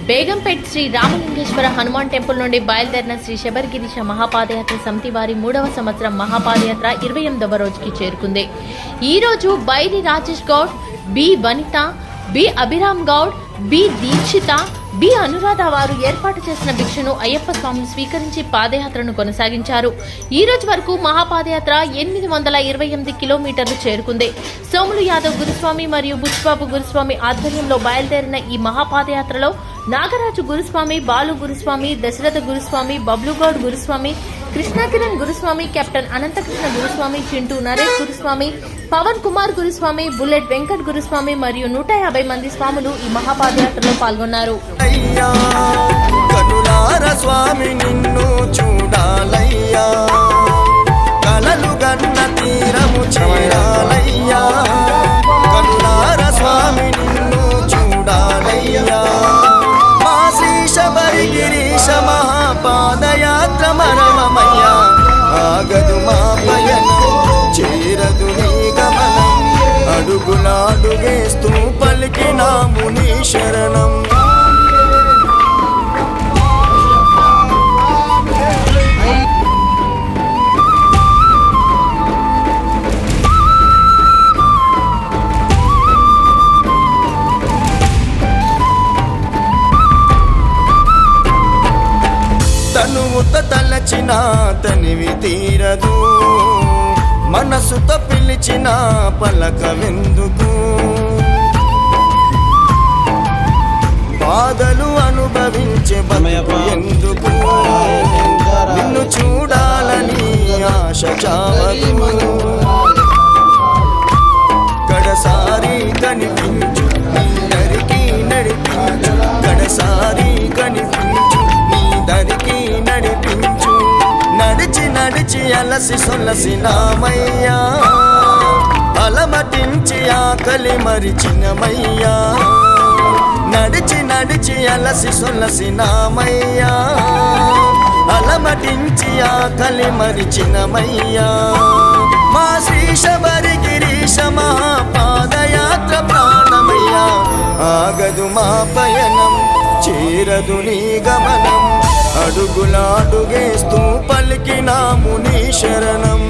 Begumpet Shri Ramalingeswara Hanuman temple నుండి బయలుదేరిన శ్రీ శబరిగిరీశ మహాపాదయాత్ర సమితి వారి 3వ సంవత్సరం మహాపాదయాత్ర 28వ రోజుకి చేరుకుంది. ఈ రోజు Bairi Rajesh Goud, B Vanitha, B Abhiram Goud, B Deekshitha, B Anuradha వారు ఏర్పాటు చేసిన భిక్షను అయ్యప్ప స్వామిని స్వీకరించి పాదయాత్రను కొనసాగించారు. ఈ రోజు వరకు మహాపాదయాత్ర 828 కిలోమీటర్లు చేరుకుంది. సోములు యాదవ్ గురుస్వామి మరియు బుచ్చిబాబు గురుస్వామి ఆధ్వర్యంలో బయలుదేరిన ఈ మహాపాదయాత్రలో నాగరాజు గురుస్వామి, బాలు గురుస్వామి, దశరథ గురుస్వామి, బబ్లుగౌడ్ గురుస్వామి, కృష్ణకిరణ్ గురుస్వామి, కెప్టెన్ అనంతకృష్ణ గురుస్వామి, చింటూ నరేష్ గురుస్వామి, పవన్ కుమార్ గురుస్వామి, బుల్లెట్ వెంకట్ గురుస్వామి మరియు 150 మంది స్వాములు ఈ మహాపాదయాత్రలో పాల్గొన్నారు. పాదయాత్ర మరమమయ్యా, ఆగదు మా పయనం, చేరదు నీ గమనం, అడుగులాడుగేస్తూ పలికినాము నీ శరణం. తనువుత తలచిన తనివి తీరదు, మనసుతో పిలిచిన పలకవెందుకు, బాధలు అనుభవించే బతుకు ఎందుకు, నిన్ను చూడాలని ఆశ చావదు, గడసారి కనిపించు నీ దరికి నడిపించు, గడసారి కనిపించు నీ దరికి నడిపించు, నడిచి నడిచి అలసి సొలసినామయ్యా, అలమటించి ఆకలి మరిచినమయ్యా, నడిచి నడిచి అలసి సొలసినామయ్యా, అలమటించి ఆకలి మరిచినమయ్యా, మా శ్రీ శబరిగిరీశ మహాపాదయాత్ర ప్రాణమయ్యా, ఆగదు మా పయనం, చేరదు నీ గమనం, అడుగులాడుగేస్తూ పలికినాము నీ శరణం.